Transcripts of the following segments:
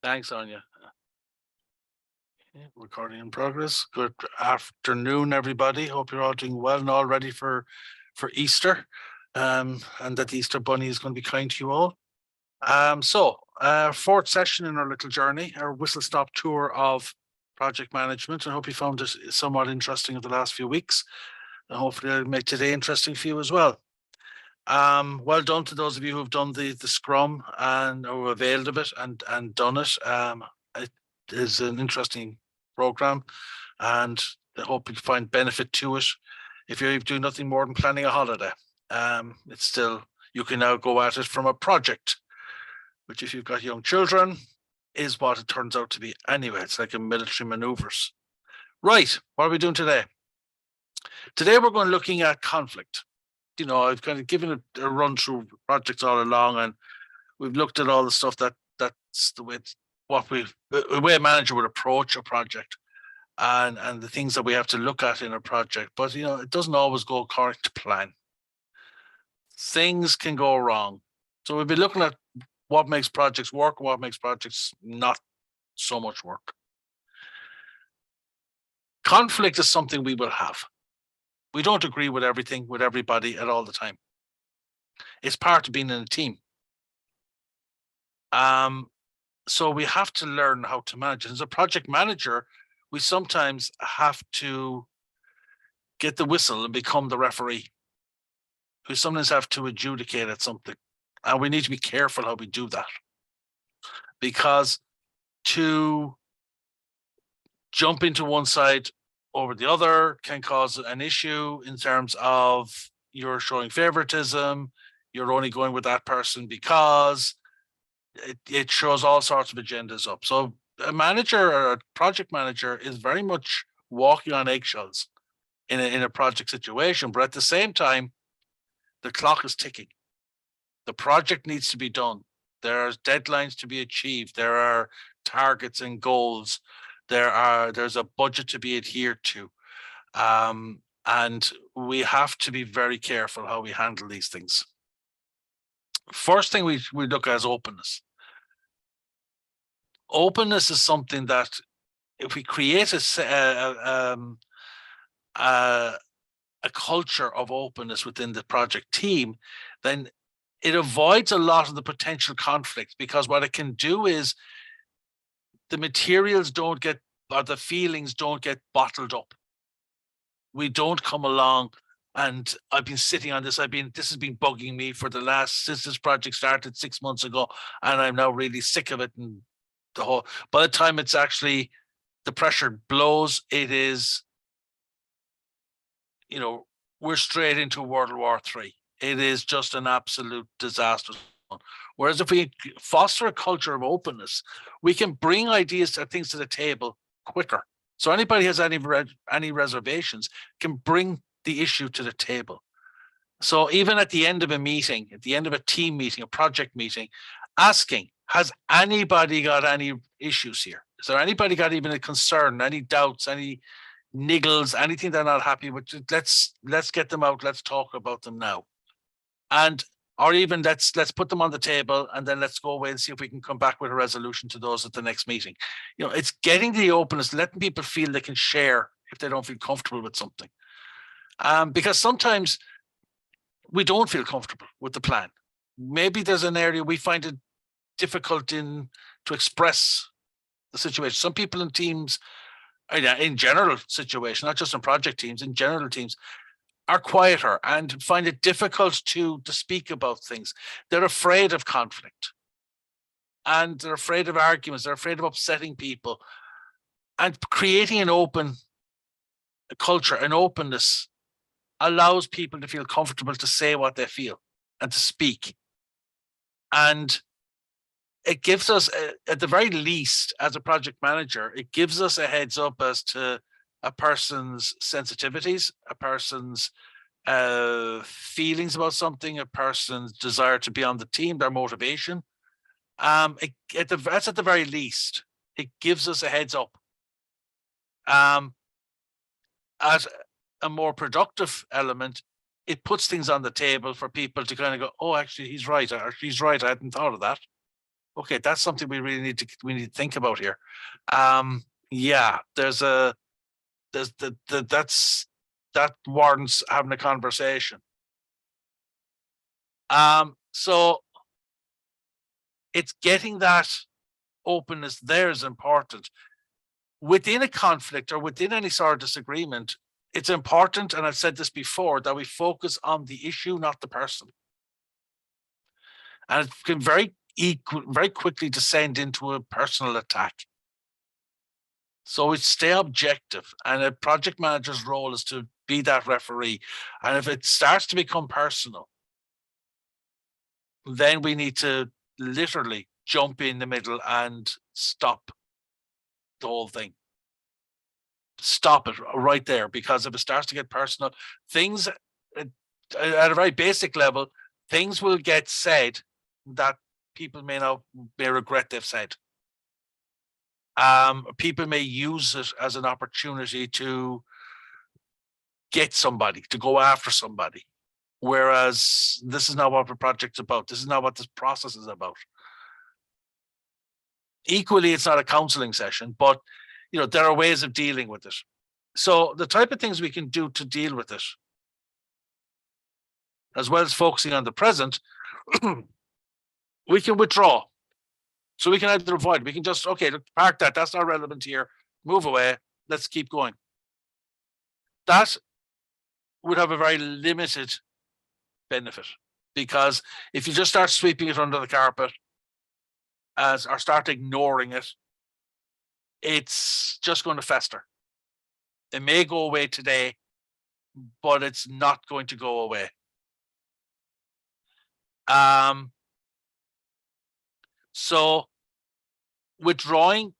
Thanks, Anya. Recording in progress. Good afternoon, everybody. Hope you're all doing well and all ready for Easter, and that the Easter Bunny is going to be kind to you all. Fourth session in our little journey, our whistle-stop tour of project management. I hope you found it somewhat interesting in the last few weeks, and hopefully I'll make today interesting for you as well. Well done to those of you who've done the Scrum and who availed of it and done it. It is an interesting program, and I hope you find benefit to it. If you're doing nothing more than planning a holiday, it's still, you can now go at it from a project, which if you've got young children is what it turns out to be anyway. It's like a military maneuvers. Right, what are we doing today? Today we're going looking at conflict. You know, I've kind of given it a run through projects all along, and we've looked at all the stuff that's the way the way a manager would approach a project, and the things that we have to look at in a project. But you know, it doesn't always go according to plan. Things can go wrong. So we'll be looking at what makes projects work, what makes projects not so much work. Conflict is something we will have. We don't agree with everything with everybody at all the time. It's part of being in a team. So we have to learn how to manage it. As a project manager, we sometimes have to get the whistle and become the referee. We sometimes have to adjudicate at something. And we need to be careful how we do that. Because to jump into one side over the other can cause an issue in terms of you're showing favoritism, you're only going with that person because it shows all sorts of agendas up. So a manager or a project manager is very much walking on eggshells in a project situation, but at the same time, the clock is ticking. The project needs to be done. There are deadlines to be achieved. There are targets and goals. There's a budget to be adhered to. And we have to be very careful how we handle these things. First thing we look at is openness. Openness is something that if we create a culture of openness within the project team, then it avoids a lot of the potential conflict, because what it can do is the materials don't get, or the feelings don't get bottled up. We don't come along and I've been sitting on this. This has been bugging me for since this project started 6 months ago, and I'm now really sick of it. And by the time it's actually, the pressure blows, it is, you know, we're straight into World War III. It is just an absolute disaster. Whereas if we foster a culture of openness, we can bring ideas and things to the table quicker. So anybody has any reservations can bring the issue to the table. So even at the end of a meeting, at the end of a team meeting, a project meeting, asking, has anybody got any issues here? Is there anybody got even a concern, any doubts, any niggles, anything they're not happy with? Let's get them out. Let's talk about them now. Or even let's put them on the table, and then let's go away and see if we can come back with a resolution to those at the next meeting. You know, it's getting the openness, letting people feel they can share if they don't feel comfortable with something. Because sometimes we don't feel comfortable with the plan. Maybe there's an area we find it difficult to express the situation. Some people in teams, in general situation, not just in project teams, in general teams, are quieter and find it difficult to speak about things. They're afraid of conflict, and they're afraid of arguments. They're afraid of upsetting people. And creating an open culture, an openness, allows people to feel comfortable to say what they feel and to speak. And it gives us, at the very least, as a project manager, it gives us a heads up as to a person's sensitivities, a person's feelings about something, a person's desire to be on the team, their motivation. That's at the very least. It gives us a heads up. As a more productive element, it puts things on the table for people to kind of go, oh, actually, he's right, or she's right, I hadn't thought of that. Okay, that's something we really need to think about here. Yeah, there's that warrants having a conversation. So it's getting that openness there is important. Within a conflict or within any sort of disagreement, it's important, and I've said this before, that we focus on the issue, not the person. And it can very quickly descend into a personal attack. So we stay objective, and a project manager's role is to be that referee. And if it starts to become personal, then we need to literally jump in the middle and stop the whole thing. Stop it right there, because if it starts to get personal, things at a very basic level, things will get said that people may regret they've said. People may use it as an opportunity to get somebody, to go after somebody. Whereas this is not what the project's about. This is not what this process is about. Equally, it's not a counseling session, but there are ways of dealing with it. So the type of things we can do to deal with it, as well as focusing on the present, we can withdraw. So we can either avoid, we can just, okay, park that, that's not relevant here, move away, let's keep going. That would have a very limited benefit, because if you just start sweeping it under the carpet or start ignoring it, it's just going to fester. It may go away today, but it's not going to go away. So withdrawing,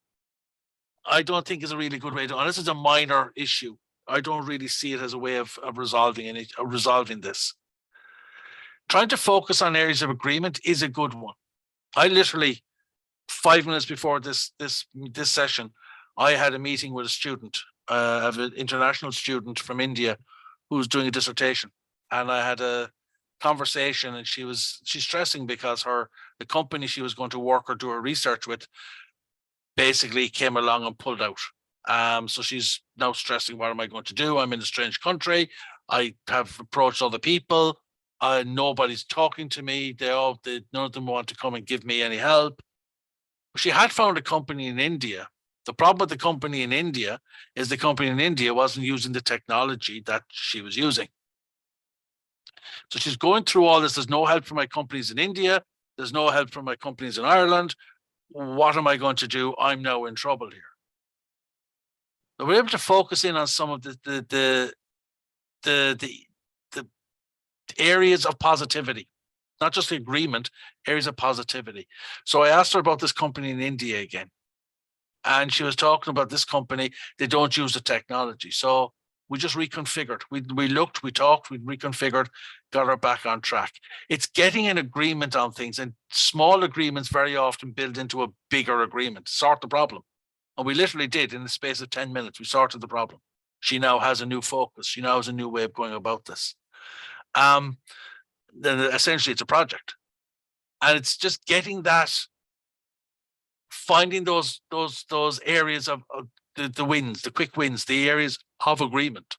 I don't think is a really good way to, unless it's a minor issue. I don't really see it as a way of resolving this. Trying to focus on areas of agreement is a good one. I literally 5 minutes before this session, I had a meeting with a student, of an international student from India who's doing a dissertation, and I had a conversation, and she's stressing because the company she was going to work or do her research with basically came along and pulled out. So she's now stressing, what am I going to do? I'm in a strange country. I have approached other people. Nobody's talking to me. None of them want to come and give me any help. She had found a company in India. The problem with the company in India is the company in India wasn't using the technology that she was using. So she's going through all this. There's no help from my companies in India. There's no help from my companies in Ireland. What am I going to do? I'm now in trouble here. So we're able to focus in on some of the areas of positivity, not just the agreement, areas of positivity. So I asked her about this company in India again, and she was talking about this company. They don't use the technology. So we just reconfigured. We looked, we talked, we reconfigured, got her back on track. It's getting an agreement on things, and small agreements very often build into a bigger agreement, sort the problem. And we literally did in the space of 10 minutes. We sorted the problem. She now has a new focus. She now has a new way of going about this. Then essentially it's a project. And it's just getting that, finding those areas of the wins, the quick wins, the areas of agreement.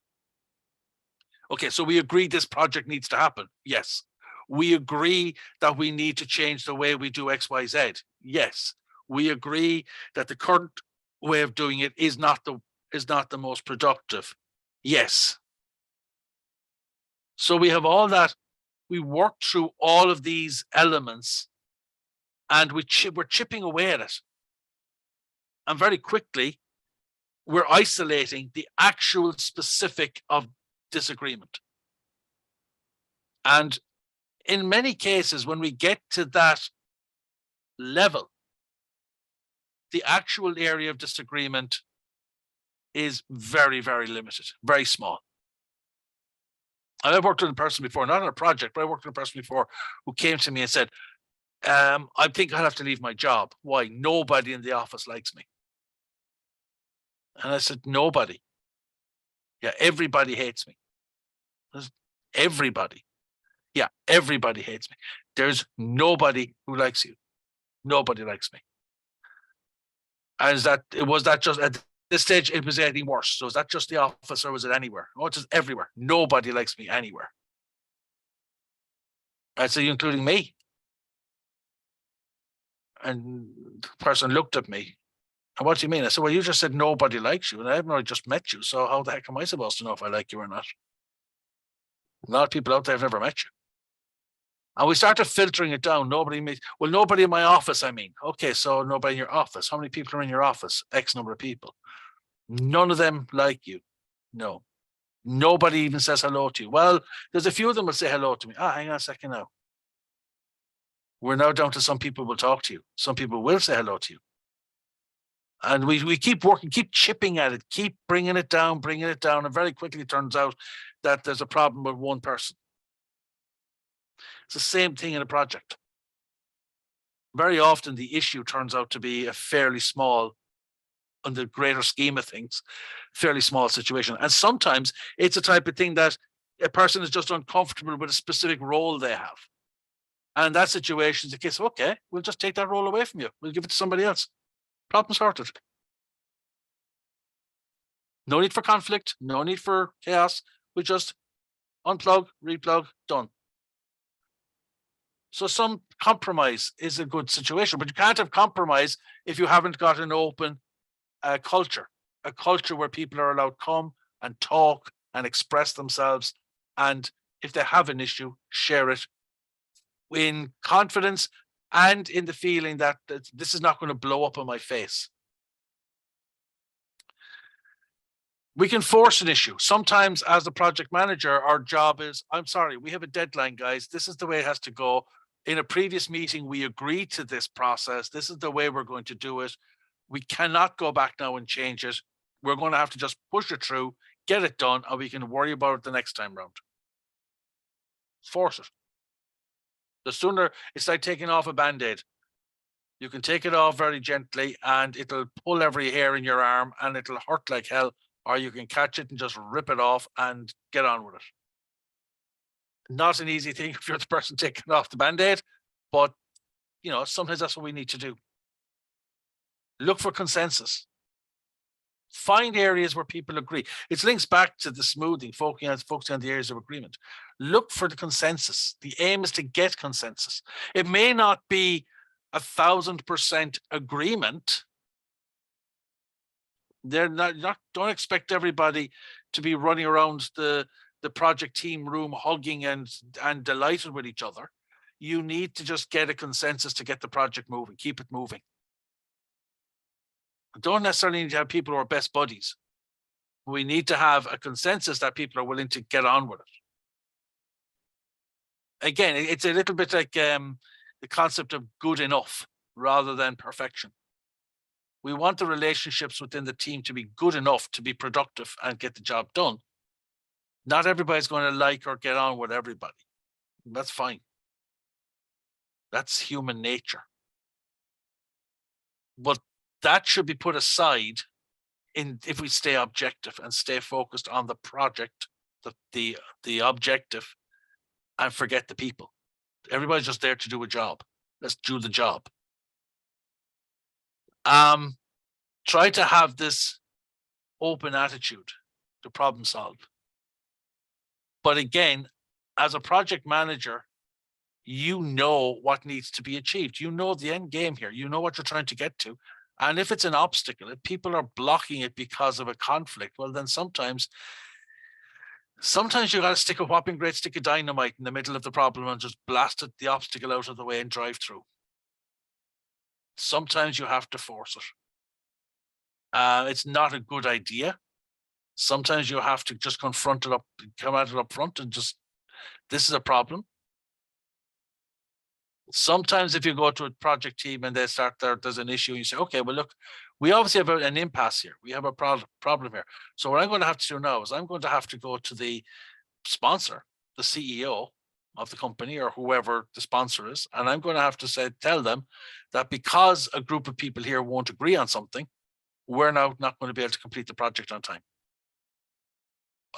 Okay, so we agree this project needs to happen. Yes. We agree that we need to change the way we do X, Y, Z. Yes. We agree that the current way of doing it is not the most productive. Yes. So we have all that. We work through all of these elements, and we're chipping away at it. And very quickly, we're isolating the actual specific of disagreement. And in many cases, when we get to that level, the actual area of disagreement is very, very limited, very small. And I've worked with a person before, not on a project, but I worked with a person before who came to me and said, I think I'll have to leave my job. Why? Nobody in the office likes me. And I said, nobody. Yeah, everybody hates me. Everybody. Yeah, everybody hates me. There's nobody who likes you. Nobody likes me. And was that just at this stage, it was anything worse? So is that just the office or was it anywhere? Oh, it's just everywhere. Nobody likes me anywhere. I'd say, including me. And the person looked at me. And what do you mean? I said, well, you just said nobody likes you, and I haven't really just met you. So how the heck am I supposed to know if I like you or not? A lot of people out there have never met you. And we started filtering it down. Nobody in my office, I mean. Okay, so nobody in your office. How many people are in your office? X number of people. None of them like you. No. Nobody even says hello to you. Well, there's a few of them will say hello to me. Hang on a second now. We're now down to some people will talk to you. Some people will say hello to you. And we keep working, keep chipping at it, keep bringing it down. And very quickly it turns out that there's a problem with one person. It's the same thing in a project. Very often the issue turns out to be a fairly small, on the greater scheme of things, fairly small situation. And sometimes it's a type of thing that a person is just uncomfortable with a specific role they have. And that situation is the case of, okay, we'll just take that role away from you. We'll give it to somebody else. Problem sorted. No need for conflict, no need for chaos. We just unplug, replug, done. So some compromise is a good situation, but you can't have compromise if you haven't got an open culture, a culture where people are allowed to come and talk and express themselves. And if they have an issue, share it in confidence and in the feeling that this is not going to blow up on my face. We can force an issue. Sometimes as a project manager, our job is, I'm sorry, we have a deadline, guys. This is the way it has to go. In a previous meeting, we agreed to this process. This is the way we're going to do it. We cannot go back now and change it. We're going to have to just push it through, get it done, and we can worry about it the next time round. Force it. The sooner, it's like taking off a Band-Aid. You can take it off very gently and it'll pull every hair in your arm and it'll hurt like hell, or you can catch it and just rip it off and get on with it. Not an easy thing if you're the person taking off the Band-Aid, but sometimes that's what we need to do. Look for consensus. Find areas where people agree. It links back to the smoothing, focusing on the areas of agreement. Look for the consensus. The aim is to get consensus. It may not be 1,000% agreement. Don't expect everybody to be running around the project team room hugging and delighted with each other. You need to just get a consensus to get the project moving, keep it moving. Don't necessarily need to have people who are best buddies. We need to have a consensus that people are willing to get on with it. Again, it's a little bit like the concept of good enough rather than perfection. We want the relationships within the team to be good enough to be productive and get the job done. Not everybody's going to like or get on with everybody. That's fine. That's human nature. But that should be put aside if we stay objective and stay focused on the project, the objective, and forget the people. Everybody's just there to do a job. Let's do the job. Try to have this open attitude to problem solve. But again, as a project manager, you know what needs to be achieved. You know the end game here. You know what you're trying to get to. And if it's an obstacle, if people are blocking it because of a conflict, well, then sometimes you got to stick a whopping great stick of dynamite in the middle of the problem and just blast the obstacle out of the way and drive through. Sometimes you have to force it. It's not a good idea. Sometimes you have to just confront it come at it up front and just, this is a problem. Sometimes if you go to a project team and they start there's an issue, you say, okay, well, look, we obviously have an impasse here. We have a problem here. So what I'm going to have to do now is I'm going to have to go to the sponsor, the CEO of the company or whoever the sponsor is. And I'm going to have to tell them that because a group of people here won't agree on something, we're now not going to be able to complete the project on time.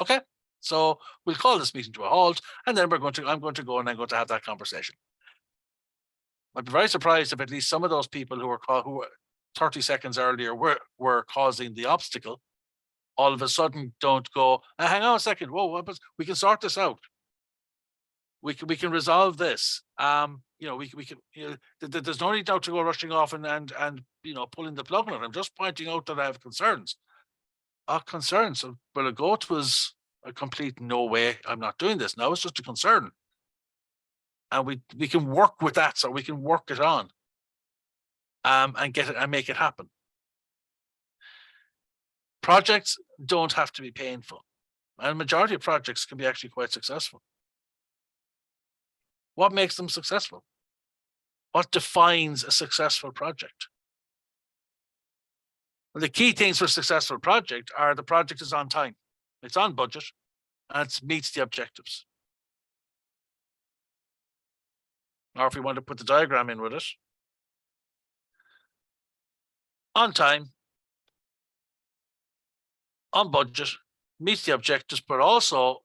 Okay, so we'll call this meeting to a halt, and then I'm going to go and I'm going to have that conversation. I'd be very surprised if at least some of those people who were 30 seconds earlier were causing the obstacle, all of a sudden don't go, hang on a second, whoa, we can sort this out. We can resolve this. We can. There's no need now to go rushing off and pulling the plug on it. I'm just pointing out that I have concerns. Concerns. But a goat was a complete no way. I'm not doing this. Now it's just a concern, and we can work with that, so we can work it on, and get it and make it happen. Projects don't have to be painful, and the majority of projects can be actually quite successful. What makes them successful? What defines a successful project? Well, the key things for a successful project are the project is on time, it's on budget, and it meets the objectives. Or if we want to put the diagram in with it, on time, on budget, meets the objectives, but also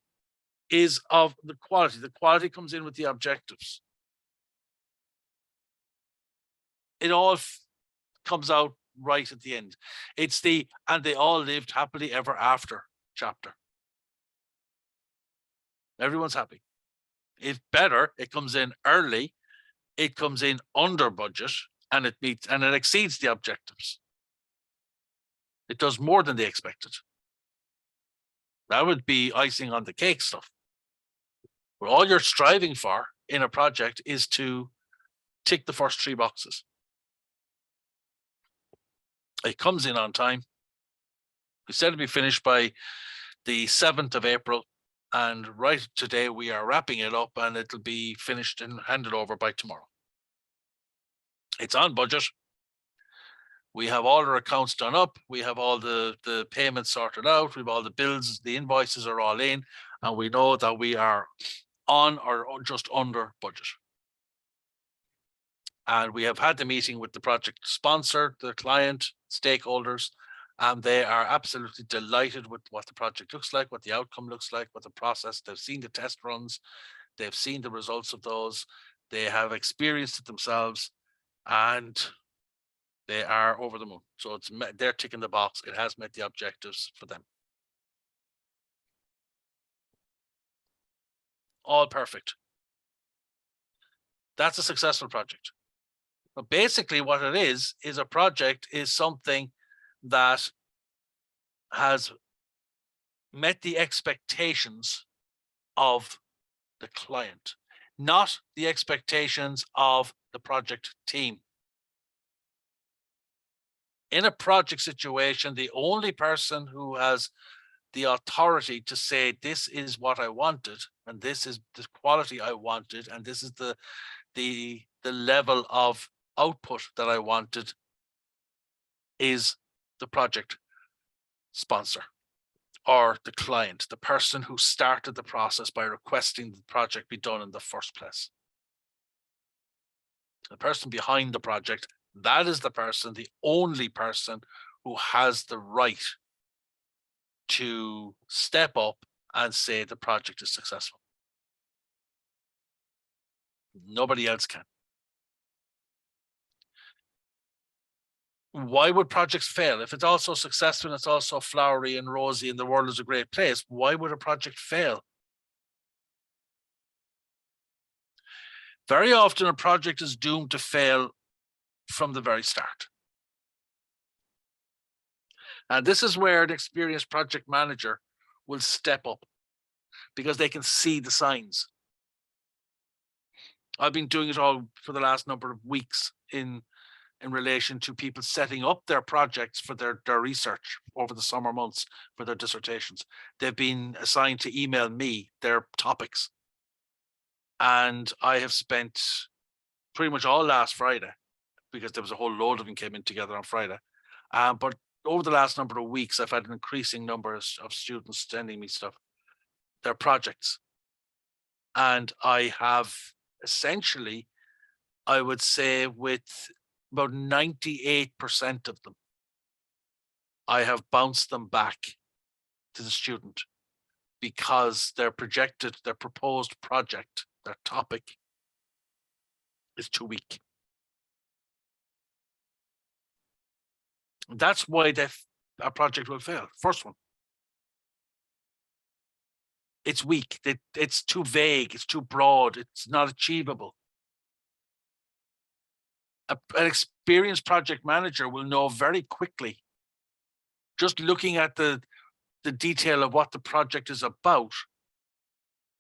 is of the quality. The quality comes in with the objectives. It all comes out right at the end. It's and they all lived happily ever after chapter. Everyone's happy. If better, it comes in early, it comes in under budget, and it meets and it exceeds the objectives. It does more than they expected. That would be icing on the cake stuff. But all you're striving for in a project is to tick the first 3 boxes. It comes in on time. We said it'd be finished by the 7th of April. And right today, we are wrapping it up, and it'll be finished and handed over by tomorrow. It's on budget. We have all our accounts done up. We have all the payments sorted out. We have all the bills, the invoices are all in, and we know that we are on or just under budget. And we have had the meeting with the project sponsor, the client, stakeholders, and they are absolutely delighted with what the project looks like, what the outcome looks like, what the process. They've seen the test runs, they've seen the results of those, they have experienced it themselves, and they are over the moon. So they're ticking the box. It has met the objectives for them. All perfect. That's a successful project. But basically what it is a project is something that has met the expectations of the client, not the expectations of the project team. In a project situation, the only person who has the authority to say, this is what I wanted, and this is the quality I wanted, and this is the level of output that I wanted, is the project sponsor or the client, the person who started the process by requesting the project be done in the first place. The person behind the project, that is the person, the only person who has the right to step up and say the project is successful. Nobody else can. Why would projects fail? If it's also successful and it's also flowery and rosy and the world is a great place, why would a project fail? Very often a project is doomed to fail from the very start. And this is where an experienced project manager will step up, because they can see the signs. I've been doing it all for the last number of weeks in relation to people setting up their projects for their research over the summer months for their dissertations. They've been assigned to email me their topics. And I have spent pretty much all last Friday, because there was a whole load of them came in together on Friday. But over the last number of weeks, I've had an increasing number of students sending me stuff, their projects. And I have essentially, I would say with about 98% of them, I have bounced them back to the student, because their proposed project, their topic is too weak. That's why a project will fail. First one. It's weak. It's too vague. It's too broad. It's not achievable. An experienced project manager will know very quickly, just looking at the detail of what the project is about,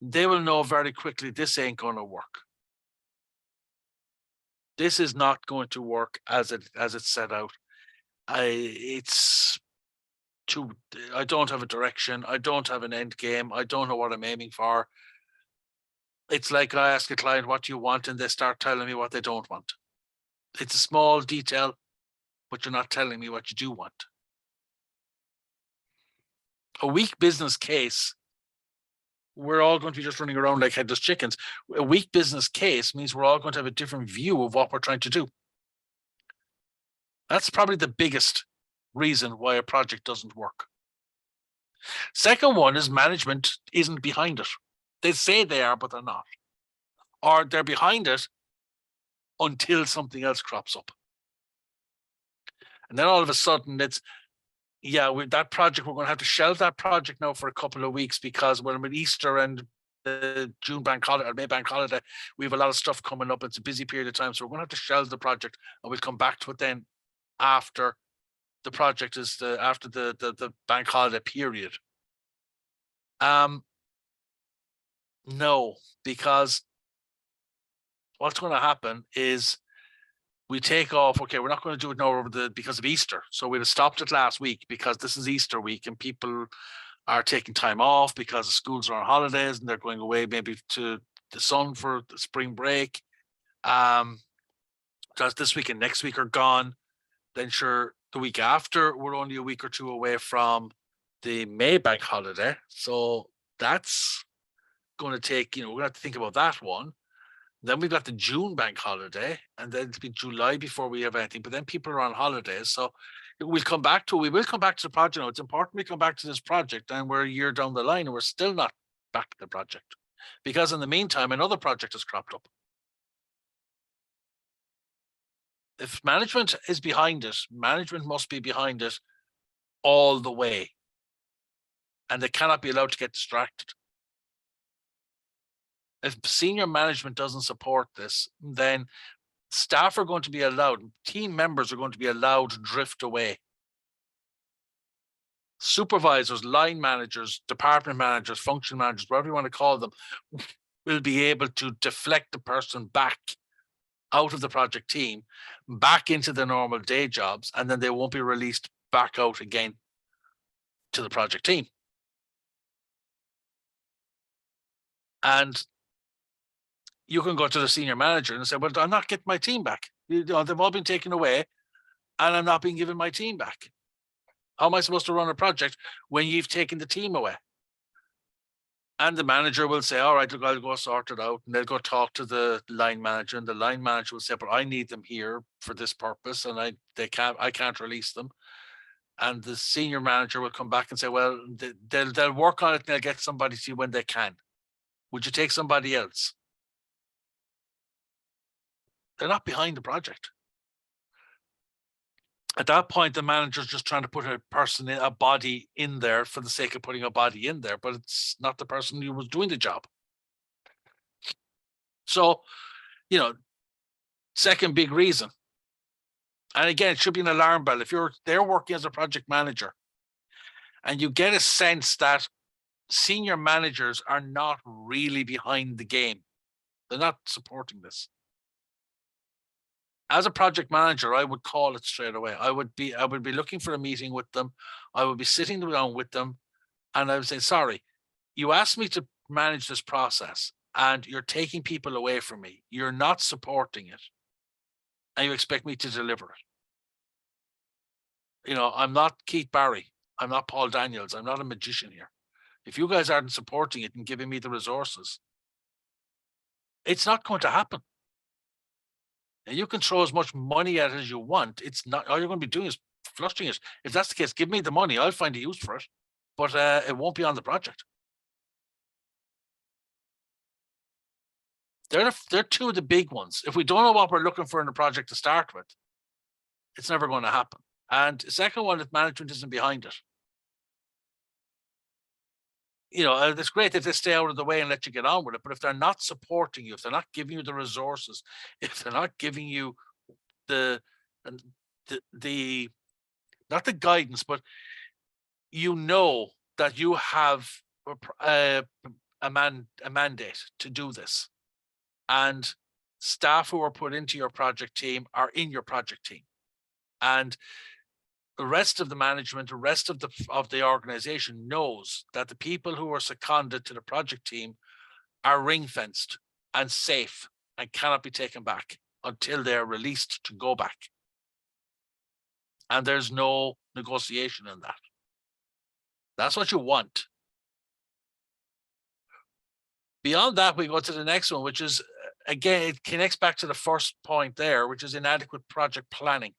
they will know very quickly this ain't going to work. This is not going to work as it's set out. I don't have a direction. I don't have an end game. I don't know what I'm aiming for. It's like I ask a client, what do you want? And they start telling me what they don't want. It's a small detail, but you're not telling me what you do want. A weak business case, we're all going to be just running around like headless chickens. A weak business case means we're all going to have a different view of what we're trying to do. That's probably the biggest reason why a project doesn't work. Second one is management isn't behind it. They say they are, but they're not. Or they're behind it until something else crops up. And then all of a sudden it's, with that project, we're going to have to shelve that project now for a couple of weeks because when with Easter and the June bank holiday or May bank holiday, we have a lot of stuff coming up. It's a busy period of time. So we're going to have to shelve the project and we'll come back to it then after the project is after the bank holiday period. No, because what's going to happen is we take off. Okay, we're not going to do it now because of Easter. So we'd have stopped it last week because this is Easter week and people are taking time off because the schools are on holidays and they're going away maybe to the sun for the spring break. Because this week and next week are gone. Then sure, the week after, we're only a week or two away from the May bank holiday. So that's going to take, we're going to have to think about that one. Then we've got the June bank holiday, and then it'll be July before we have anything. But then people are on holidays, so we will come back to the project. It's important we come back to this project, and we're a year down the line, and we're still not back to the project because in the meantime, another project has cropped up. If management is behind it, management must be behind it all the way, and they cannot be allowed to get distracted. If senior management doesn't support this, then staff are going to be allowed, team members are going to be allowed to drift away. Supervisors, line managers, department managers, function managers, whatever you want to call them, will be able to deflect the person back out of the project team, back into the normal day jobs, and then they won't be released back out again to the project team. And you can go to the senior manager and say, well, I'm not getting my team back. They've all been taken away and I'm not being given my team back. How am I supposed to run a project when you've taken the team away? And the manager will say, all right, look, I'll go sort it out. And they'll go talk to the line manager, and the line manager will say, but I need them here for this purpose, and I can't release them. And the senior manager will come back and say, well, they'll work on it and they'll get somebody to you when they can. Would you take somebody else? They're not behind the project. At that point, the manager's just trying to put a body in there for the sake of putting a body in there, but it's not the person who was doing the job. So, second big reason. And again, it should be an alarm bell. If they're working as a project manager and you get a sense that senior managers are not really behind the game, they're not supporting this. As a project manager, I would call it straight away. I would be looking for a meeting with them. I would be sitting down with them and I would say, sorry, you asked me to manage this process and you're taking people away from me. You're not supporting it. And you expect me to deliver it. I'm not Keith Barry. I'm not Paul Daniels. I'm not a magician here. If you guys aren't supporting it and giving me the resources, it's not going to happen. And you can throw as much money at it as you want. It's not, all you're going to be doing is flushing it. If that's the case, give me the money. I'll find a use for it, but it won't be on the project. They're two of the big ones. If we don't know what we're looking for in the project to start with, it's never going to happen. And the second one, if management isn't behind it. It's great if they stay out of the way and let you get on with it. But if they're not supporting you, if they're not giving you the resources, if they're not giving you the not the guidance, but that you have a mandate to do this, and staff who are put into your project team are in your project team, and the rest of the management, the rest of the organization knows that the people who are seconded to the project team are ring-fenced and safe and cannot be taken back until they're released to go back. And there's no negotiation in that. That's what you want. Beyond that, we go to the next one, which is, again, it connects back to the first point there, which is inadequate project planning.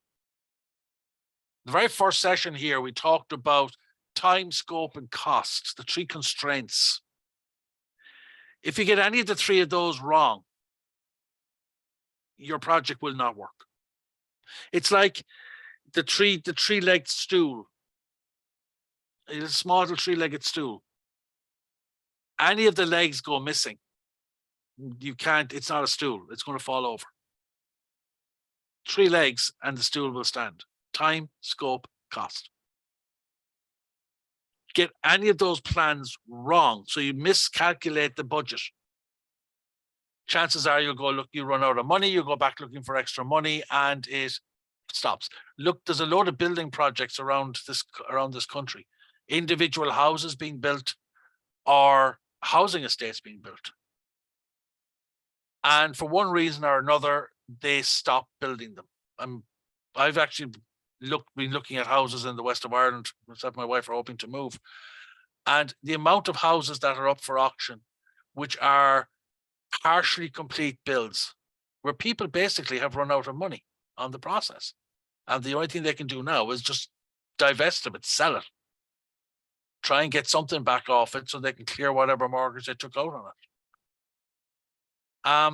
The very first session here, we talked about time, scope, and cost, the three constraints. If you get any of the three of those wrong, your project will not work. It's like the three-legged stool. It's a small three-legged stool. Any of the legs go missing, you can't, it's not a stool, it's going to fall over. 3 legs and the stool will stand. Time, scope, cost. Get any of those plans wrong, so you miscalculate the budget. Chances are you'll go, look, you run out of money, you go back looking for extra money, and it stops. Look, there's a load of building projects around this country. Individual houses being built or housing estates being built. And for one reason or another, they stop building them. I've actually been looking at houses in the west of Ireland. Myself and my wife are hoping to move. And the amount of houses that are up for auction, which are partially complete builds, where people basically have run out of money on the process. And the only thing they can do now is just divest of it, sell it. Try and get something back off it so they can clear whatever mortgage they took out on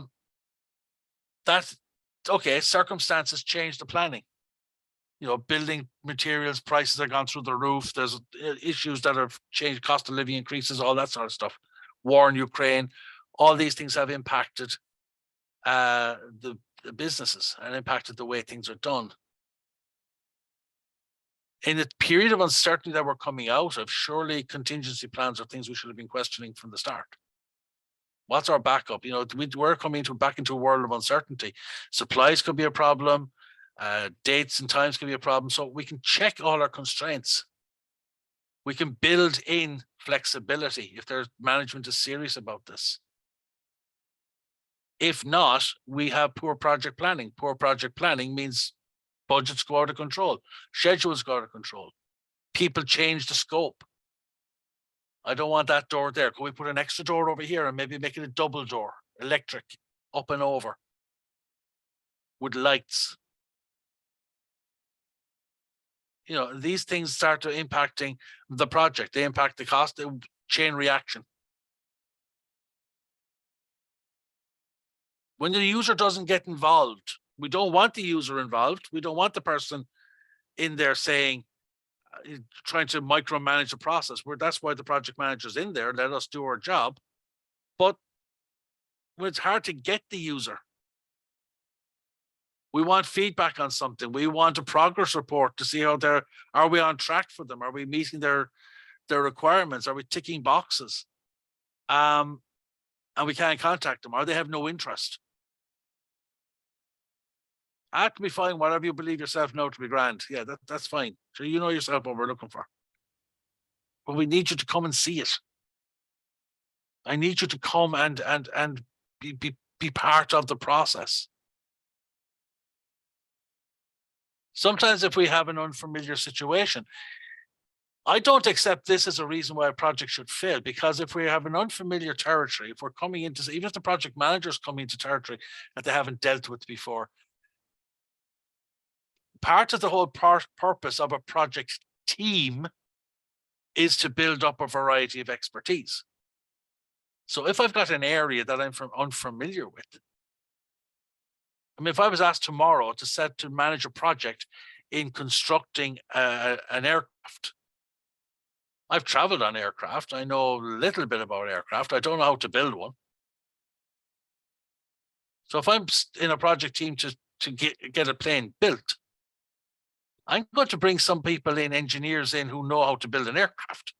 it. That's okay. Circumstances change the planning. Building materials prices have gone through the roof. There's issues that have changed, cost of living increases, all that sort of stuff. War in Ukraine, all these things have impacted the businesses and impacted the way things are done. In the period of uncertainty that we're coming out of, surely contingency plans are things we should have been questioning from the start. What's our backup? We're coming back into a world of uncertainty. Supplies could be a problem. Dates and times can be a problem. So we can check all our constraints. We can build in flexibility if their management is serious about this. If not, we have poor project planning. Poor project planning means budgets go out of control, schedules go out of control, people change the scope. I don't want that door there. Can we put an extra door over here and maybe make it a double door, electric, up and over, with lights? These things start to impacting the project. They impact the cost, the chain reaction. When the user doesn't get involved, we don't want the user involved. We don't want the person in there saying, trying to micromanage the process. That's why the project manager's in there. Let us do our job. But when it's hard to get the user, we want feedback on something. We want a progress report to see how are we on track for them? Are we meeting their requirements? Are we ticking boxes? And we can't contact them, or they have no interest. I can be fine, whatever you believe yourself now to be grand. Yeah, that's fine. So you know yourself what we're looking for. But we need you to come and see it. I need you to come and be part of the process. Sometimes if we have an unfamiliar situation, I don't accept this as a reason why a project should fail, because if we have an unfamiliar territory, if we're coming into, even if the project manager's coming into territory that they haven't dealt with before, part of the whole purpose of a project team is to build up a variety of expertise. So if I've got an area that I'm unfamiliar with, if I was asked tomorrow to manage a project in constructing an aircraft. I've traveled on aircraft. I know a little bit about aircraft. I don't know how to build one. So if I'm in a project team to get a plane built, I'm going to bring some people in, engineers in, who know how to build an aircraft.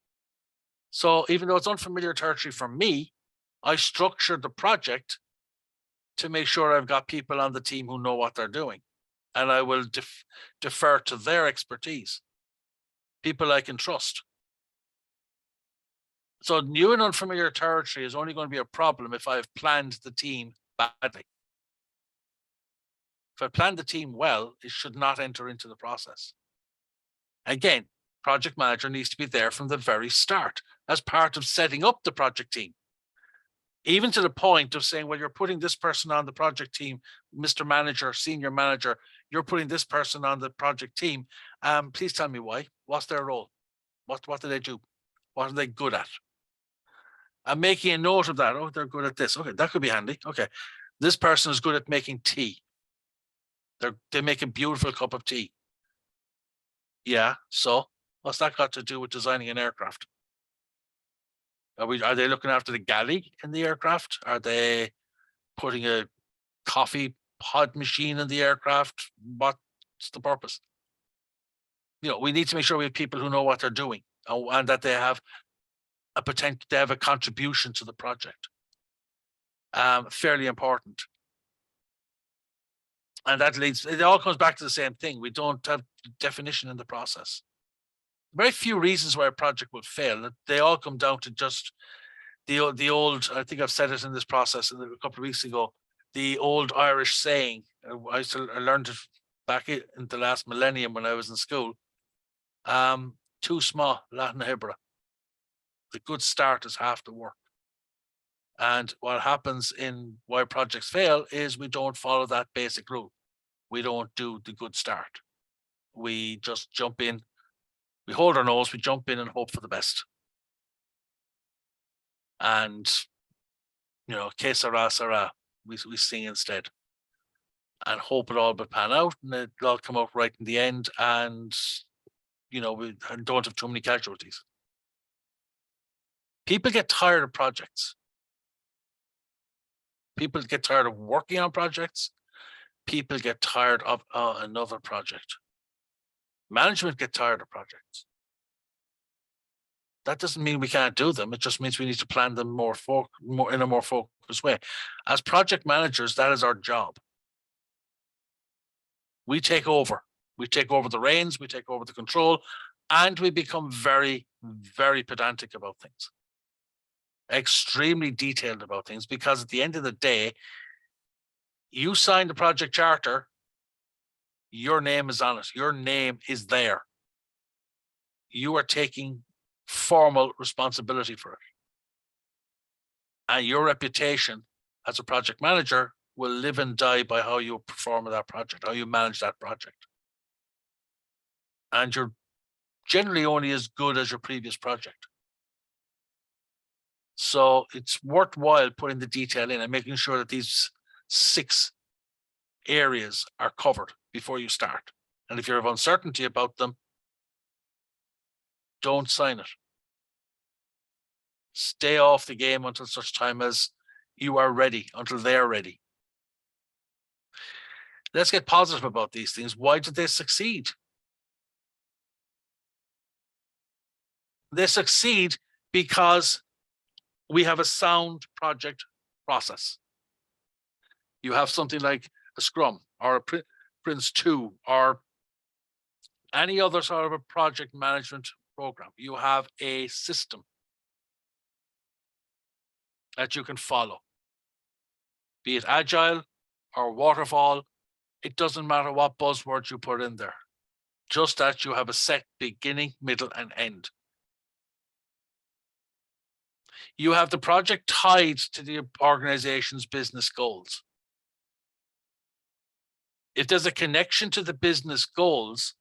So even though it's unfamiliar territory for me, I structure the project to make sure I've got people on the team who know what they're doing. And I will defer to their expertise, people I can trust. So new and unfamiliar territory is only going to be a problem if I've planned the team badly. If I plan the team well, it should not enter into the process. Again, project manager needs to be there from the very start as part of setting up the project team. Even to the point of saying, well, you're putting this person on the project team, Mr. Manager, Senior Manager, you're putting this person on the project team. Please tell me why. What's their role? What do they do? What are they good at? I'm making a note of that. Oh, they're good at this. Okay, that could be handy. Okay, this person is good at making tea. They make a beautiful cup of tea. Yeah, so what's that got to do with designing an aircraft? Are they looking after the galley in the aircraft? Are they putting a coffee pod machine in the aircraft? What's the purpose? We need to make sure we have people who know what they're doing, and that they have a potential, they have a contribution to the project. Fairly important. And that leads, it all comes back to the same thing. We don't have definition in the process. Very few reasons why a project will fail. They all come down to just the old, I think I've said it in this process a couple of weeks ago, the old Irish saying, I learned it back in the last millennium when I was in school. Too small, Latin Hebra. The good start is half the work. And what happens in why projects fail is we don't follow that basic rule. We don't do the good start. We just jump in, we hold our nose, we jump in and hope for the best. And, que sera, sera, we sing instead. And hope it all will pan out and it'll all come out right in the end, and, we don't have too many casualties. People get tired of projects. People get tired of working on projects. People get tired of another project. Management get tired of projects. That doesn't mean we can't do them. It just means we need to plan them more in a more focused way. As project managers, that is our job. We take over. We take over the reins. We take over the control, and we become very, very pedantic about things. Extremely detailed about things, because at the end of the day, you sign the project charter, your name is on it. Your name is there. You are taking formal responsibility for it. And your reputation as a project manager will live and die by how you perform that project, how you manage that project. And you're generally only as good as your previous project. So it's worthwhile putting the detail in and making sure that these 6 areas are covered before you start. And if you have uncertainty about them, don't sign it. Stay off the game until such time as you are ready, until they're ready. Let's get positive about these things. Why did they succeed? They succeed because we have a sound project process. You have something like a Scrum or a Prince 2 or any other sort of a project management program. You have a system that you can follow. Be it agile or waterfall, it doesn't matter what buzzword you put in there. Just that you have a set beginning, middle, and end. You have the project tied to the organization's business goals. If there's a connection to the business goals,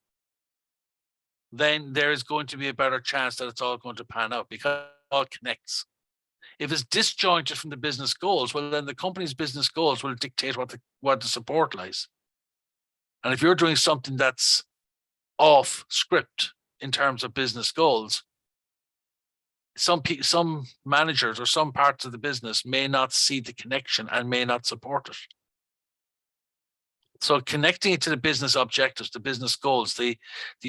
then there is going to be a better chance that it's all going to pan out, because it all connects. If it's disjointed from the business goals, well, then the company's business goals will dictate what the support lies. And if you're doing something that's off script in terms of business goals, some managers or some parts of the business may not see the connection and may not support it. So connecting it to the business objectives, the business goals, the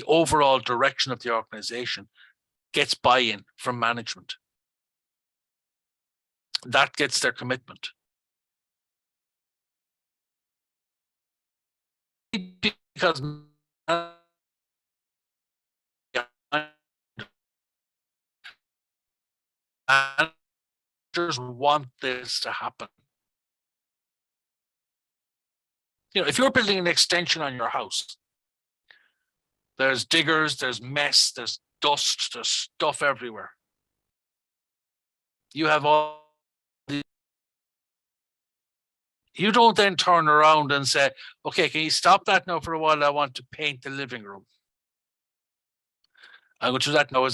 overall direction of the organization gets buy-in from management. That gets their commitment. Because managers want this to happen. You know, if you're building an extension on your house, there's diggers, there's mess, there's dust, there's stuff everywhere. You have all the, you don't then turn around and say, okay, can you stop that now for a while? I want to paint the living room. I'm going to do that now. I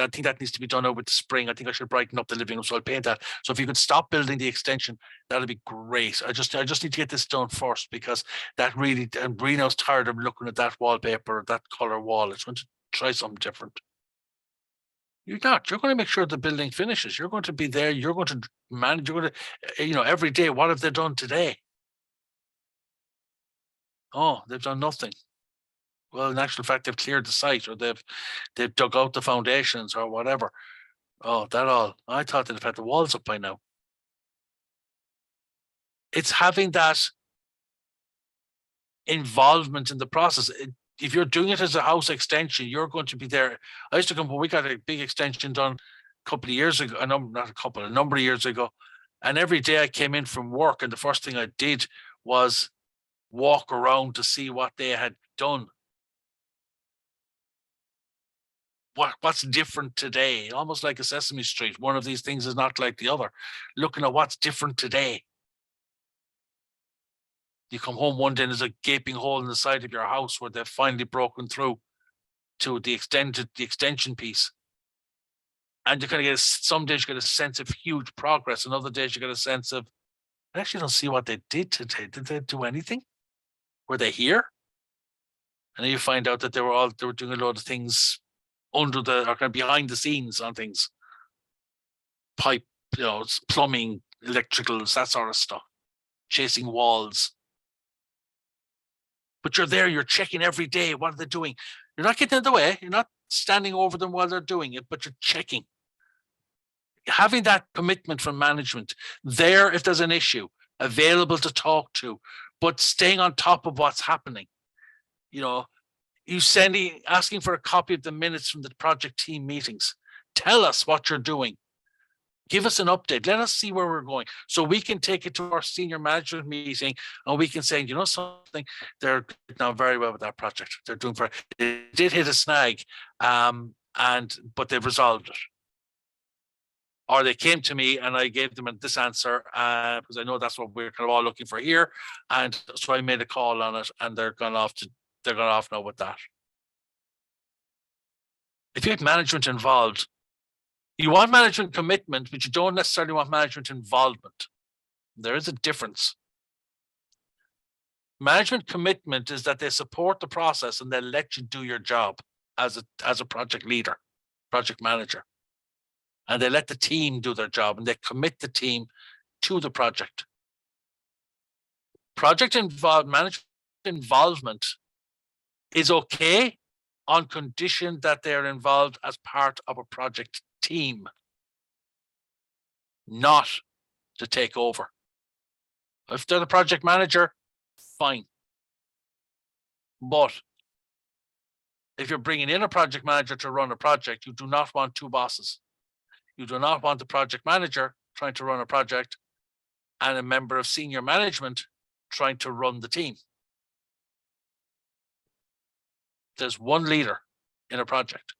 think that needs to be done over the spring. I think I should brighten up the living room, so I'll paint that. So if you could stop building the extension, that'd be great. I just need to get this done first, because that really, and Reno's tired of looking at that wallpaper, that color wall. It's going to try something different. You're not. You're going to make sure the building finishes. You're going to be there. You're going to manage. You're going to, you know, every day. What have they done today? Oh, they've done nothing. Well, in actual fact, they've cleared the site, or they've dug out the foundations or whatever. Oh, that all. I thought they'd have had the walls up by now. It's having that involvement in the process. If you're doing it as a house extension, you're going to be there. I used to come, we got a big extension done a couple of years ago, a number of years ago. And every day I came in from work, and the first thing I did was walk around to see what they had done. What's different today? Almost like a Sesame Street. One of these things is not like the other. Looking at what's different today. You come home one day and there's a gaping hole in the side of your house where they've finally broken through to the extension piece. And you're going to get some days you get a sense of huge progress, and other days you get a sense of, I actually don't see what they did today. Did they do anything? Were they here? And then you find out that they were doing a lot of things under the, or kind of behind the scenes on things. Pipe, you know, plumbing, electricals, that sort of stuff. Chasing walls. But you're there, you're checking every day. What are they doing? You're not getting in the way. You're not standing over them while they're doing it, but you're checking. Having that commitment from management there, if there's an issue, available to talk to, but staying on top of what's happening. You know, you asking for a copy of the minutes from the project team meetings. Tell us what you're doing. Give us an update. Let us see where we're going, so we can take it to our senior management meeting, and we can say, you know something, they're now very well with that project. They're doing very. They did hit a snag, but they've resolved it. Or they came to me and I gave them this answer because I know that's what we're kind of all looking for here, and so I made a call on it, and they're gone off now with that. If you have management involved, you want management commitment, but you don't necessarily want management involvement. There is a difference. Management commitment is that they support the process and they let you do your job as a project leader, project manager. And they let the team do their job, and they commit the team to the project. Management involvement is okay on condition that they're involved as part of a project team, not to take over. If they're the project manager, fine. But if you're bringing in a project manager to run a project, you do not want two bosses. You do not want the project manager trying to run a project and a member of senior management trying to run the team. There's one leader in a project.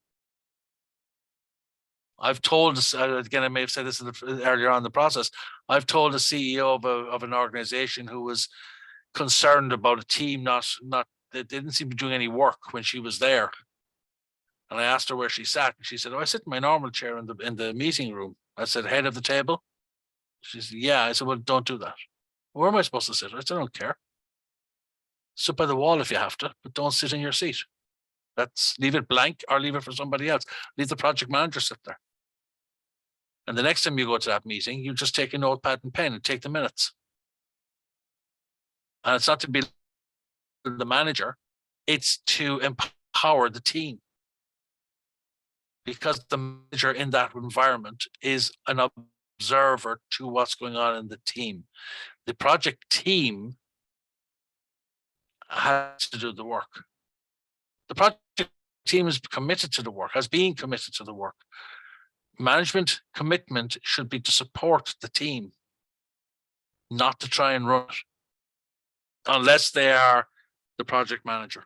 I've told, again, I may have said this earlier on in the process, I've told the CEO of an organization who was concerned about a team they didn't seem to be doing any work when she was there. And I asked her where she sat, and she said, "Oh, I sit in my normal chair in the meeting room." I said, "Head of the table?" She said, "Yeah." I said, "Well, don't do that." "Where am I supposed to sit?" I said, "I don't care. Sit by the wall if you have to, but don't sit in your seat." Let's leave it blank or leave it for somebody else. Leave the project manager sit there. And the next time you go to that meeting, you just take a notepad and pen and take the minutes. And it's not to be the manager, it's to empower the team. Because the manager in that environment is an observer to what's going on in the team. The project team has to do the work. The project team is committed to the work, has been committed to the work. Management commitment should be to support the team, not to try and run it, unless they are the project manager.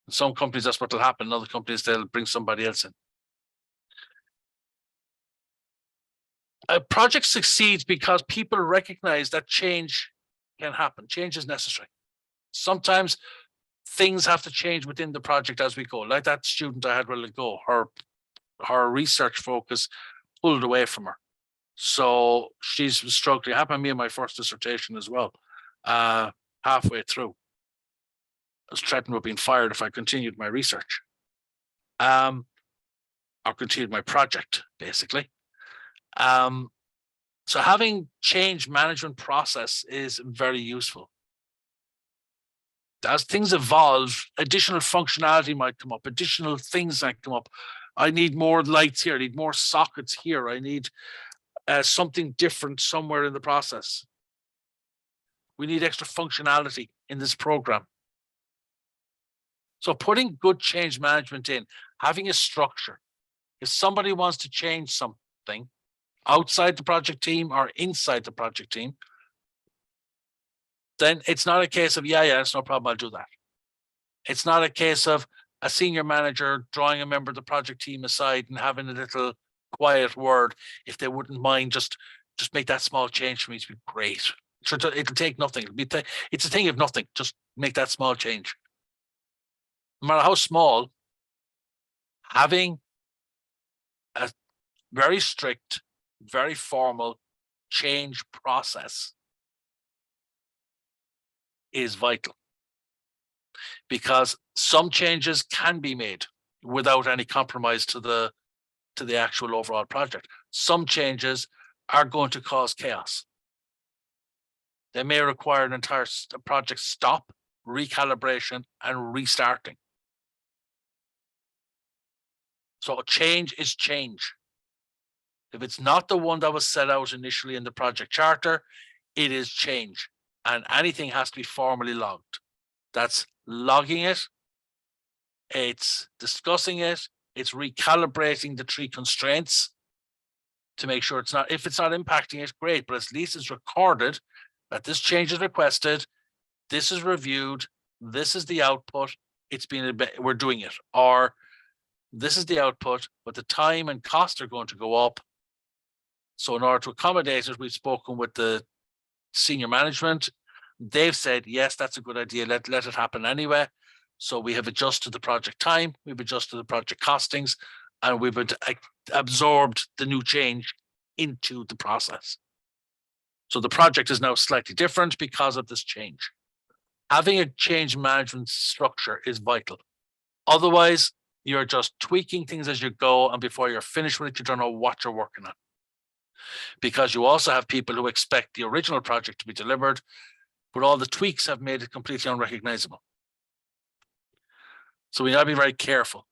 In some companies, that's what will happen. In other companies, they'll bring somebody else in. A project succeeds because people recognize that change can happen. Change is necessary. Sometimes things have to change within the project as we go. Like that student I had a while ago, her research focus pulled away from her. So she's struggling. It happened to me in my first dissertation as well. Halfway through, I was threatened with being fired if I continued my research. Or continued my project, basically. So having change management process is very useful. As things evolve, additional functionality might come up, additional things might come up. I need more lights here, I need more sockets here, I need something different somewhere in the process. We need extra functionality in this program. So putting good change management in, having a structure. If somebody wants to change something outside the project team or inside the project team, then it's not a case of, yeah, it's no problem, I'll do that. It's not a case of a senior manager drawing a member of the project team aside and having a little quiet word. If they wouldn't mind, just make that small change for me, to be great. So it'll take nothing. It's a thing of nothing. Just make that small change. No matter how small, having a very strict, very formal change process is vital, because some changes can be made without any compromise to the actual overall project. Some changes are going to cause chaos. They may require an entire project stop, recalibration, and restarting. So change is change. If it's not the one that was set out initially in the project charter, it is change. And anything has to be formally logged. That's logging it, it's discussing it, it's recalibrating the 3 constraints to make sure it's not, if it's not impacting it, great, but at least it's recorded that this change is requested, this is reviewed, this is the output, we're doing it. Or this is the output, but the time and cost are going to go up. So in order to accommodate it, we've spoken with the senior management. They've said, yes, that's a good idea. Let it happen anyway. So we have adjusted the project time, we've adjusted the project costings, and we've absorbed the new change into the process. So the project is now slightly different because of this change. Having a change management structure is vital. Otherwise, you're just tweaking things as you go, and before you're finished with it, you don't know what you're working on. Because you also have people who expect the original project to be delivered, but all the tweaks have made it completely unrecognizable. So we gotta be very careful.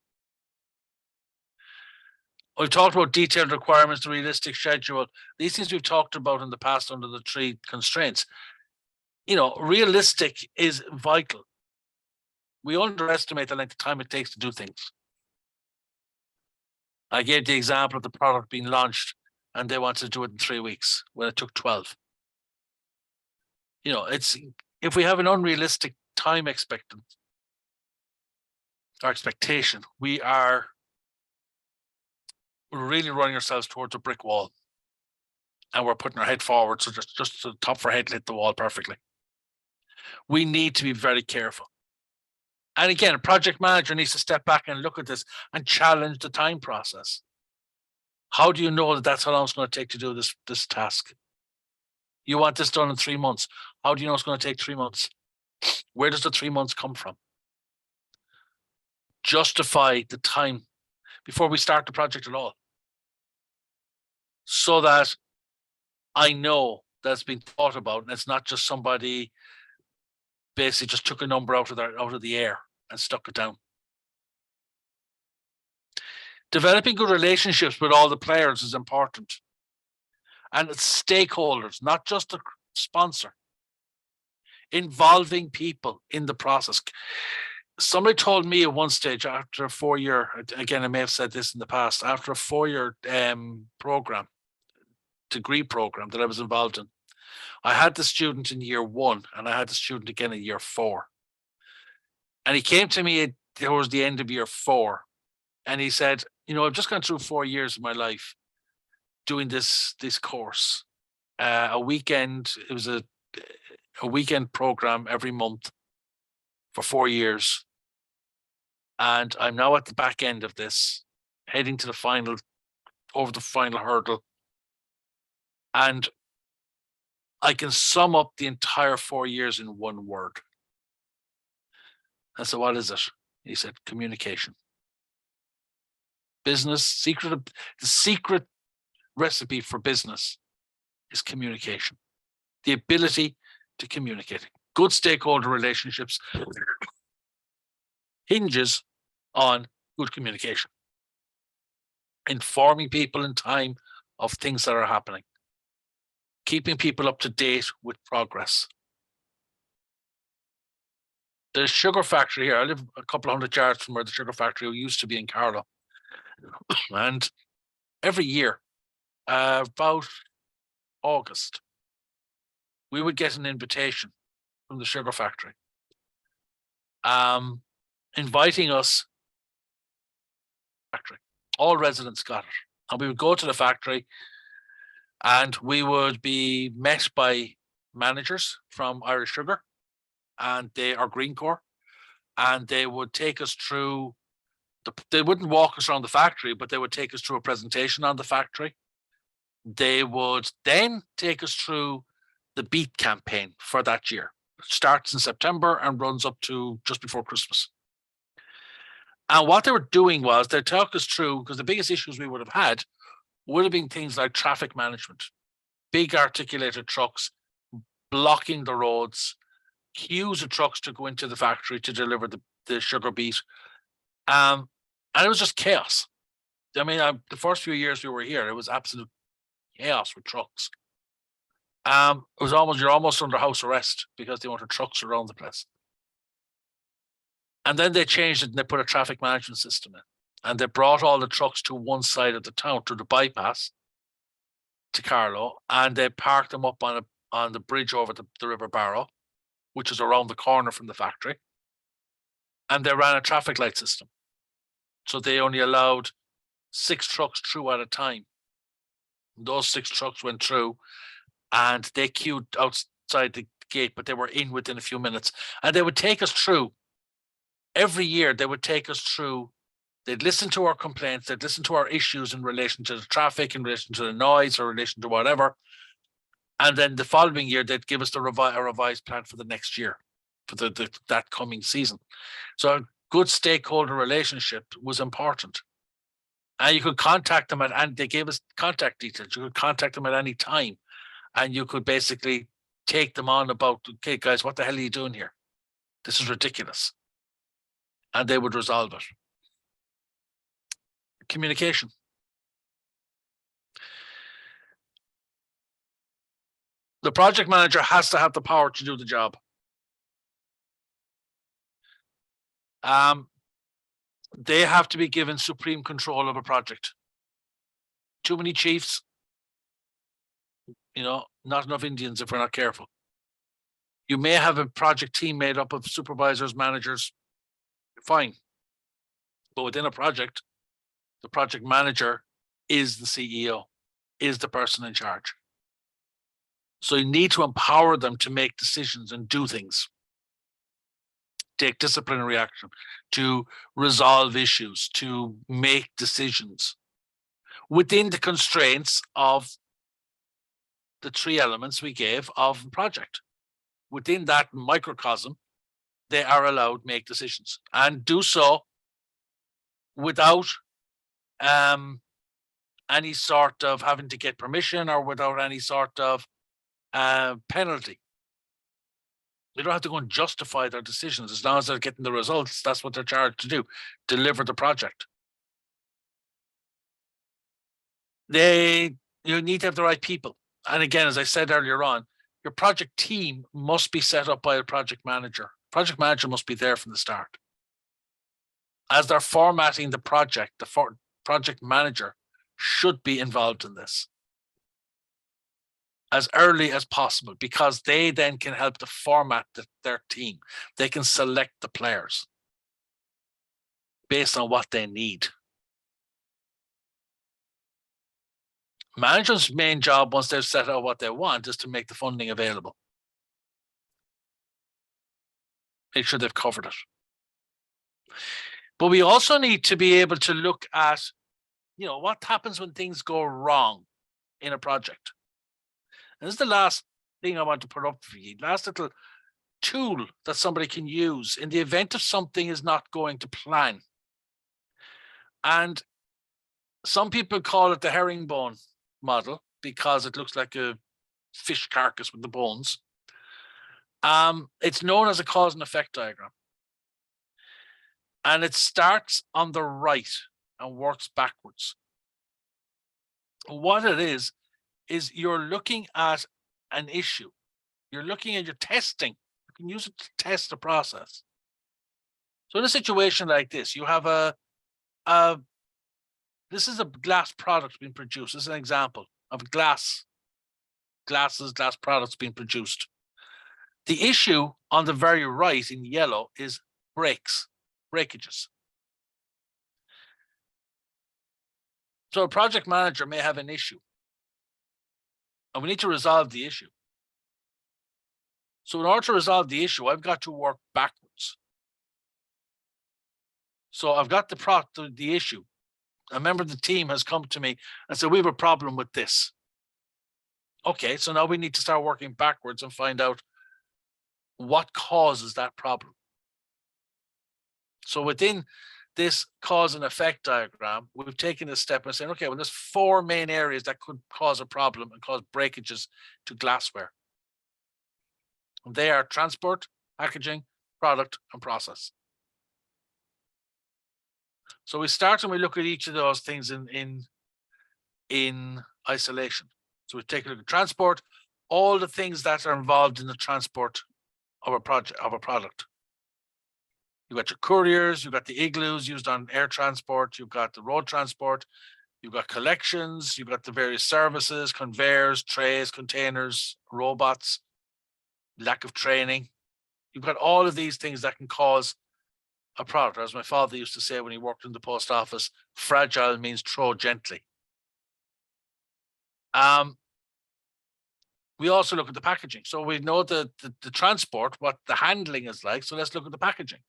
We've talked about detailed requirements, the realistic schedule. These things we've talked about in the past under the 3 constraints. Realistic is vital. We underestimate the length of time it takes to do things. I gave the example of the product being launched and they wanted to do it in 3 weeks when it took 12. If we have an unrealistic time expectation, we are really running ourselves towards a brick wall, and we're putting our head forward, so just the top of our head hit the wall perfectly. We need to be very careful. And again, a project manager needs to step back and look at this and challenge the time process. How do you know that that's how long it's going to take to do this task? You want this done in 3 months. How do you know it's going to take 3 months? Where does the 3 months come from? justify the time before we start the project at all, so that I know that's been thought about, and it's not just somebody basically just took a number out of the air and stuck it down. Developing good relationships with all the players is important, and it's stakeholders, not just the sponsor. Involving people in the process. Somebody told me at one stage, after a 4-year, again, I may have said this in the past, after a 4-year degree program that I was involved in, I had the student in year 1 and I had the student again in year 4. And he came to me towards the end of year 4 and he said, I've just gone through 4 years of my life doing this course. A weekend, it was a weekend program every month for 4 years. And I'm now at the back end of this, heading to the final hurdle. And I can sum up the entire 4 years in one word. I said, what is it? He said, communication. Business, the secret recipe for business is communication. The ability to communicate. Good stakeholder relationships hinges on good communication. Informing people in time of things that are happening. Keeping people up to date with progress. The sugar factory here, I live a couple of 100 yards from where the sugar factory used to be in Carlow. And every year, about August, we would get an invitation from the sugar factory, inviting us. Factory. All residents got it. And we would go to the factory and we would be met by managers from Irish Sugar and our Green Corps, and they would take us through they wouldn't walk us around the factory, but they would take us through a presentation on the factory. They would then take us through the beet campaign for that year. It starts in September and runs up to just before Christmas. And what they were doing was they took us through, because the biggest issues we would have had would have been things like traffic management, big articulated trucks blocking the roads, queues of trucks to go into the factory to deliver the sugar beet. And it was just chaos. I mean, the first few years we were here, it was absolute chaos with trucks. It was you're almost under house arrest because they wanted trucks around the place. And then they changed it and they put a traffic management system in. And they brought all the trucks to one side of the town, to the bypass, to Carlow, and they parked them up on the bridge over the River Barrow, which is around the corner from the factory. And they ran a traffic light system. So they only allowed 6 trucks through at a time. Those 6 trucks went through and they queued outside the gate, but they were in within a few minutes. And they would take us through. Every year, they would take us through. They'd listen to our complaints. They'd listen to our issues in relation to the traffic, in relation to the noise, or in relation to whatever. And then the following year, they'd give us a revised plan for the next year, for that coming season. So a good stakeholder relationship was important. And you could contact them and they gave us contact details. You could contact them at any time. And you could basically take them on about, okay, guys, what the hell are you doing here? This is ridiculous. And they would resolve it. Communication. The project manager has to have the power to do the job. They have to be given supreme control of a project. Too many chiefs, not enough Indians if we're not careful. You may have a project team made up of supervisors, managers, fine. But within a project, the project manager is the CEO, is the person in charge. So you need to empower them to make decisions and do things. Take disciplinary action, to resolve issues, to make decisions within the constraints of the 3 elements we gave of the project. Within that microcosm, they are allowed to make decisions and do so without any sort of having to get permission or without any sort of penalty. They don't have to go and justify their decisions. As long as they're getting the results, that's what they're charged to do, deliver the project. You need to have the right people. And again, as I said earlier on, your project team must be set up by a project manager. Project manager must be there from the start. As they're formatting the project, the project manager should be involved in this as early as possible, because they then can help to format their team. They can select the players based on what they need. Management's main job, once they've set out what they want, is to make the funding available. Make sure they've covered it. But we also need to be able to look at, what happens when things go wrong in a project. And this is the last thing I want to put up for you. Last little tool that somebody can use in the event of something is not going to plan. And some people call it the herringbone model because it looks like a fish carcass with the bones. It's known as a cause and effect diagram. And it starts on the right and works backwards. What it is you're looking at an issue. You're looking at your testing. You can use it to test the process. So in a situation like this, you have this is a glass product being produced. This is an example of glass products being produced. The issue on the very right in yellow is breakages. So a project manager may have an issue, and we need to resolve the issue. So in order to resolve the issue, I've got to work backwards. So I've got the issue. A member of the team has come to me and said, we have a problem with this. Okay, so now we need to start working backwards and find out what causes that problem. So within this cause and effect diagram, we've taken a step and saying, okay, well, there's 4 main areas that could cause a problem and cause breakages to glassware. And they are transport, packaging, product, and process. So we start and we look at each of those things in isolation. So we take a look at transport, all the things that are involved in the transport of a product. You've got your couriers, you've got the igloos used on air transport, you've got the road transport, you've got collections, you've got the various services, conveyors, trays, containers, robots, lack of training. You've got all of these things that can cause a product. As my father used to say when he worked in the post office, fragile means throw gently. We also look at the packaging. So we know the transport, what the handling is like. So let's look at the packaging.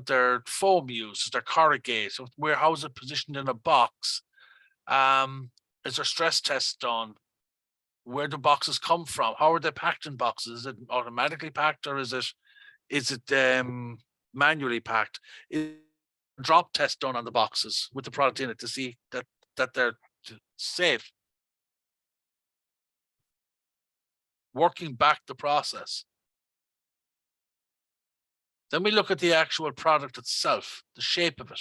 Their foam use, their corrugate, so how is it positioned in a box? Is there stress tests done? Where do boxes come from? How are they packed in boxes? Is it automatically packed or is it manually packed? Is a drop test done on the boxes with the product in it to see that they're safe? Working back the process. Then we look at the actual product itself, the shape of it,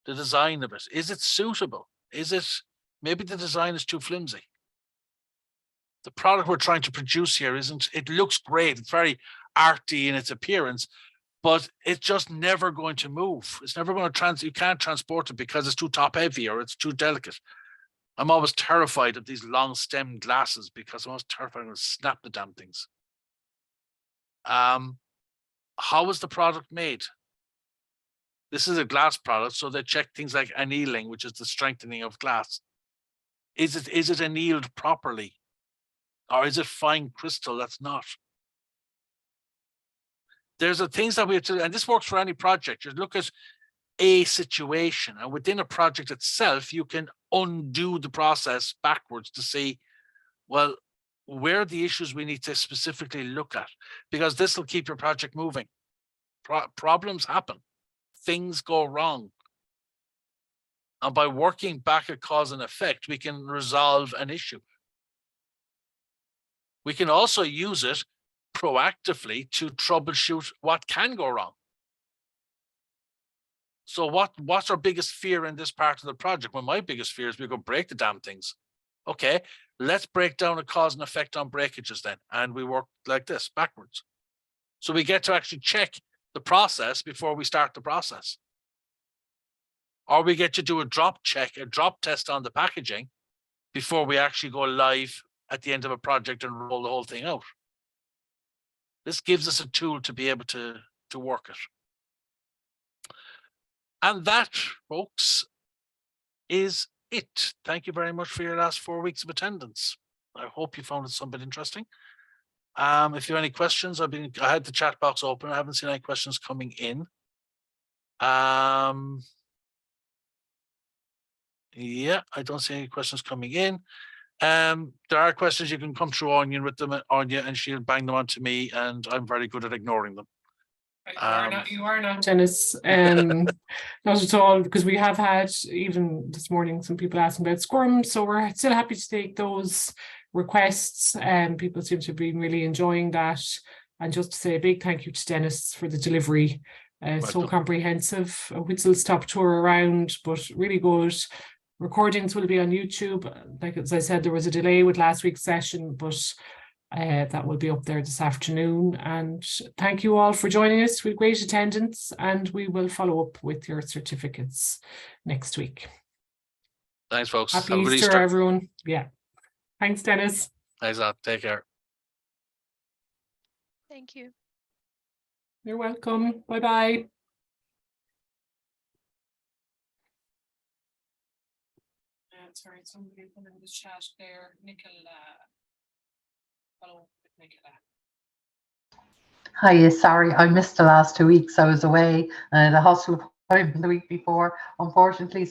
the design of it. Is it suitable? Maybe the design is too flimsy? The product we're trying to produce here it looks great. It's very arty in its appearance, but it's just never going to move. It's never going to you can't transport it because it's too top heavy or it's too delicate. I'm always terrified of these long stem glasses because I'm always terrified I'm going to snap the damn things. How is the product made? This is a glass product, so they check things like annealing, which is the strengthening of glass. Is it annealed properly? Or is it fine crystal that's not? There's the things that we have to, and this works for any project. You look at a situation, and within a project itself, you can undo the process backwards to see, well, where are the issues we need to specifically look at? Because this will keep your project moving. Problems happen. things go wrong. And by working back at cause and effect, we can resolve an issue. We can also use it proactively to troubleshoot what can go wrong. So what's our biggest fear in this part of the project? Well, my biggest fear is we go break the damn things. Okay, let's break down a cause and effect on breakages then. And we work like this, backwards. So we get to actually check the process before we start the process. Or we get to do a drop test on the packaging before we actually go live at the end of a project and roll the whole thing out. This gives us a tool to be able to work it. And that, folks, is it. Thank you very much for your last 4 weeks of attendance. I hope you found it somewhat interesting. If you have any questions, I had the chat box open. I haven't seen any questions coming in. Yeah, I don't see any questions coming in. There are questions. You can come through Onion with them, Anya, and she'll bang them onto me, and I'm very good at ignoring them. You are not, Denis. Not at all, because we have had, even this morning, some people asking about Scrum, so we're still happy to take those requests, and people seem to be really enjoying that. And just to say a big thank you to Denis for the delivery. So comprehensive, a whistle-stop tour around, but really good. Recordings will be on YouTube. Like as I said, there was a delay with last week's session, but that will be up there this afternoon. And thank you all for joining us with great attendance, and we will follow up with your certificates next week. Thanks, folks. Happy Easter, everyone. Yeah. Thanks, Denis. Thanks, take care. Thank you. You're welcome. Bye-bye. Sorry, somebody put in the chat there. Nicola. Follow with Nicola. Hi, sorry, I missed the last 2 weeks. I was away and at a hospital appointment the week before, unfortunately, so